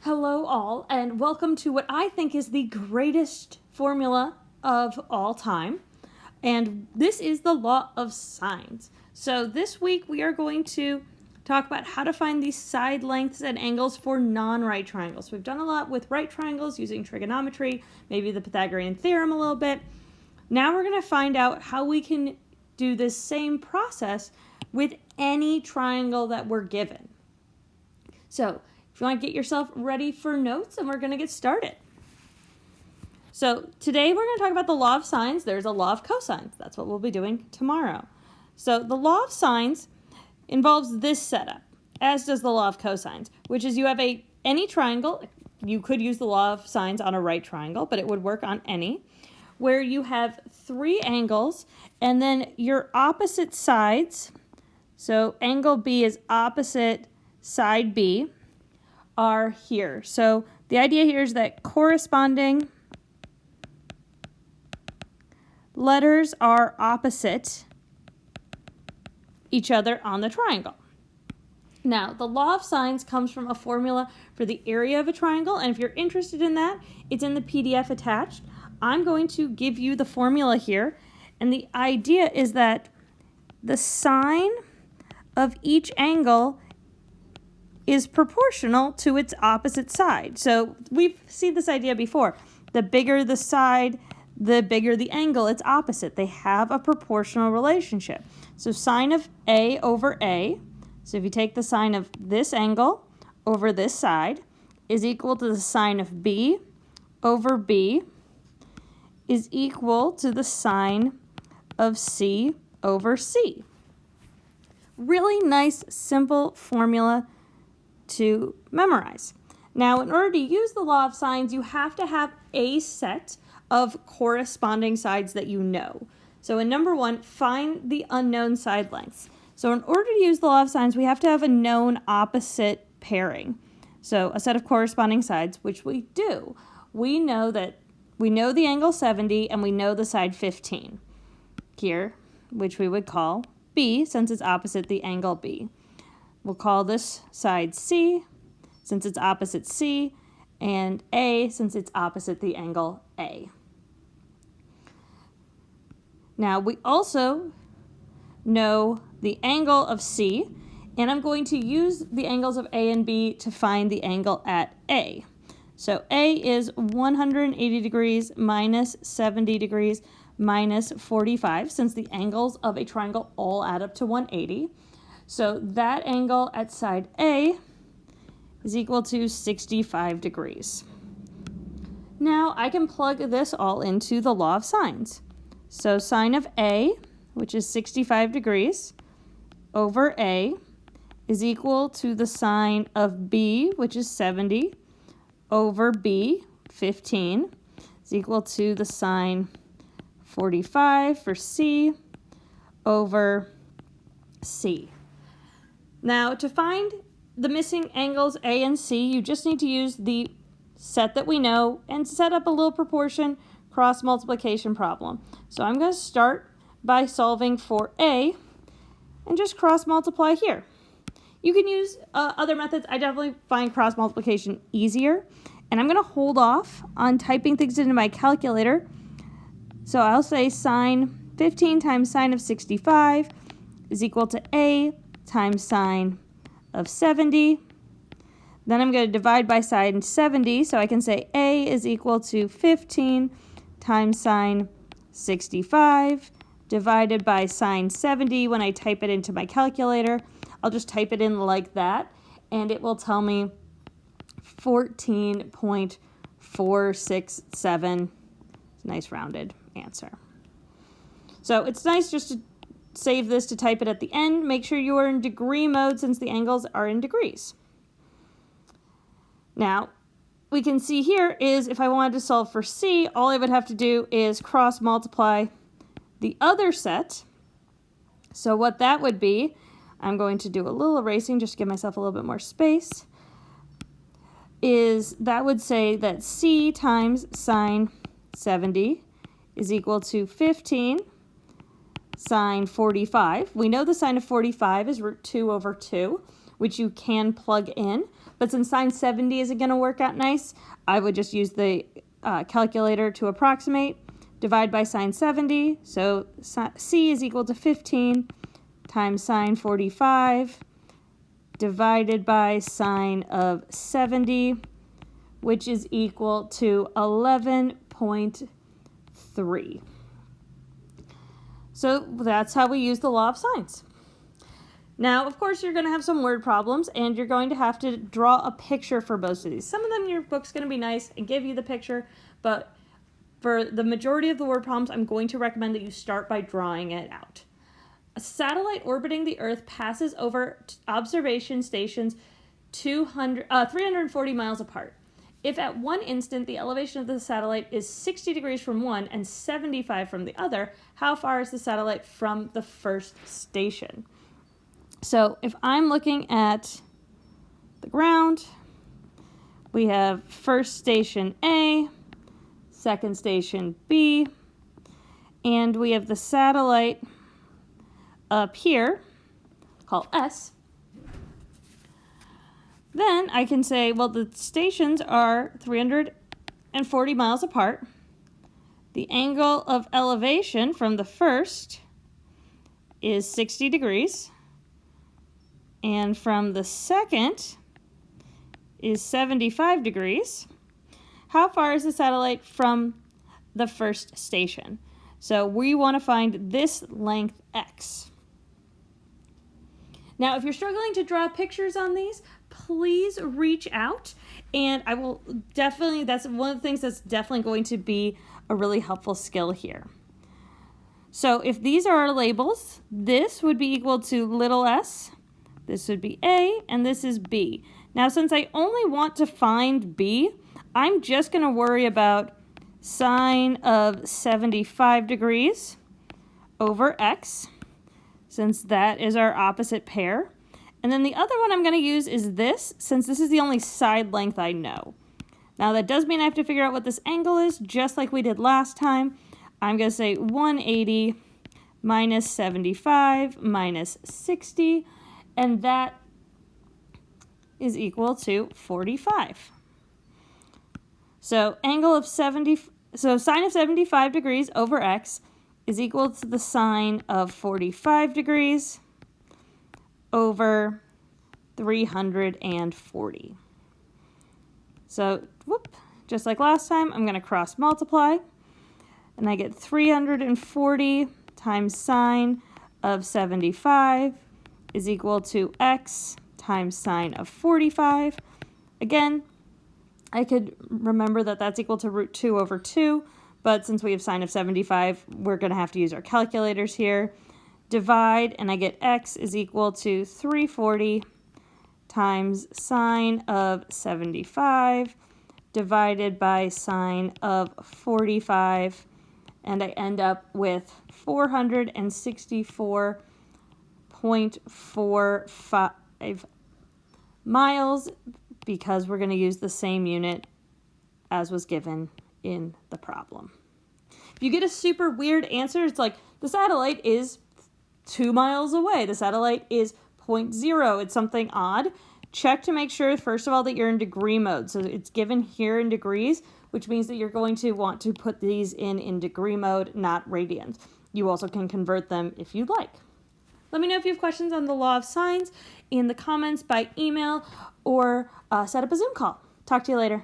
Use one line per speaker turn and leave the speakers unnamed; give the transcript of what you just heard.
Hello all, and welcome to what I think is the greatest formula of all time. And this is the law of sines. So this week we are going to talk about how to find these side lengths and angles for non-right triangles. We've done a lot with right triangles using trigonometry, maybe the Pythagorean theorem a little bit. Now we're going to find out how we can do this same process with any triangle that we're given. So if you want to get yourself ready for notes, and we're going to get started. So today we're going to talk about the law of sines. There's a law of cosines. That's what we'll be doing tomorrow. So the law of sines involves this setup, as does the law of cosines, which is you have any triangle. You could use the law of sines on a right triangle, but it would work on any, where you have three angles and then your opposite sides. So angle B is opposite side B are here. So the idea here is that corresponding letters are opposite each other on the triangle. Now, the law of sines comes from a formula for the area of a triangle, and if you're interested in that, it's in the PDF attached. I'm going to give you the formula here, and the idea is that the sine of each angle is proportional to its opposite side. So we've seen this idea before. The bigger the side, the bigger the angle. It's opposite. They have a proportional relationship. So sine of A over A, so if you take the sine of this angle over this side, is equal to the sine of B over B is equal to the sine of C over C. Really nice, simple formula to memorize. Now, in order to use the law of sines, you have to have a set of corresponding sides that you know. So in number one, find the unknown side lengths. So in order to use the law of sines, we have to have a known opposite pairing. So a set of corresponding sides, which we do. We know the angle 70 and we know the side 15 here, which we would call B since it's opposite the angle B. We'll call this side C, since it's opposite C, and A, since it's opposite the angle A. Now, we also know the angle of C, and I'm going to use the angles of A and B to find the angle at A. So A is 180 degrees minus 70 degrees minus 45, since the angles of a triangle all add up to 180. So that angle at side A is equal to 65 degrees. Now I can plug this all into the law of sines. So sine of A, which is 65 degrees, over A is equal to the sine of B, which is 70, over B, 15, is equal to the sine 45 for C over C. Now, to find the missing angles A and C, you just need to use the set that we know and set up a little proportion cross multiplication problem. So I'm going to start by solving for A and just cross multiply here. You can use other methods. I definitely find cross multiplication easier, and I'm going to hold off on typing things into my calculator. So I'll say sine 15 times sine of 65 is equal to A times sine of 70. Then I'm going to divide by sine 70, so I can say A is equal to 15 times sine 65 divided by sine 70. When I type it into my calculator, I'll just type it in like that, and it will tell me 14.467. Nice rounded answer. So it's nice just to save this to type it at the end. Make sure you are in degree mode since the angles are in degrees. Now, we can see here is if I wanted to solve for C, all I would have to do is cross multiply the other set. So what that would be, I'm going to do a little erasing just to give myself a little bit more space, is that would say that C times sine 70 is equal to 15 sine 45. We know the sine of 45 is root 2 over 2, which you can plug in, but since sine 70 isn't going to work out nice, I would just use the calculator to approximate. Divide by sine 70, so c is equal to 15 times sine 45 divided by sine of 70, which is equal to 11.3. So that's how we use the law of sines. Now, of course, you're going to have some word problems, and you're going to have to draw a picture for most of these. Some of them, your book's going to be nice and give you the picture, but for the majority of the word problems, I'm going to recommend that you start by drawing it out. A satellite orbiting the Earth passes over observation stations 340 miles apart. If at one instant the elevation of the satellite is 60 degrees from one and 75 from the other, how far is the satellite from the first station? So if I'm looking at the ground, we have first station A, second station B, and we have the satellite up here, called S. Then I can say, well, the stations are 340 miles apart. The angle of elevation from the first is 60 degrees. And from the second is 75 degrees. How far is the satellite from the first station? So we want to find this length x. Now, if you're struggling to draw pictures on these, please reach out, and I will definitely, that's one of the things that's definitely going to be a really helpful skill here. So if these are our labels, this would be equal to little s, this would be A, and this is B. Now, since I only want to find B, I'm just going to worry about sine of 75 degrees over x, since that is our opposite pair. And then the other one I'm going to use is this, since this is the only side length I know. Now, that does mean I have to figure out what this angle is, just like we did last time. I'm going to say 180 minus 75 minus 60, and that is equal to 45. So sine of 75 degrees over x is equal to the sine of 45 degrees over 340. So, just like last time, I'm going to cross multiply, and I get 340 times sine of 75 is equal to x times sine of 45. Again, I could remember that that's equal to root 2 over 2, but since we have sine of 75, we're going to have to use our calculators here. Divide, and I get x is equal to 340 times sine of 75 divided by sine of 45, and I end up with 464.45 miles, because we're going to use the same unit as was given in the problem. If you get a super weird answer, it's like the satellite is 2 miles away. The satellite is 0.0. It's something odd. Check to make sure, first of all, that you're in degree mode. So it's given here in degrees, which means that you're going to want to put these in degree mode, not radians. You also can convert them if you'd like. Let me know if you have questions on the law of sines in the comments by email or set up a Zoom call. Talk to you later.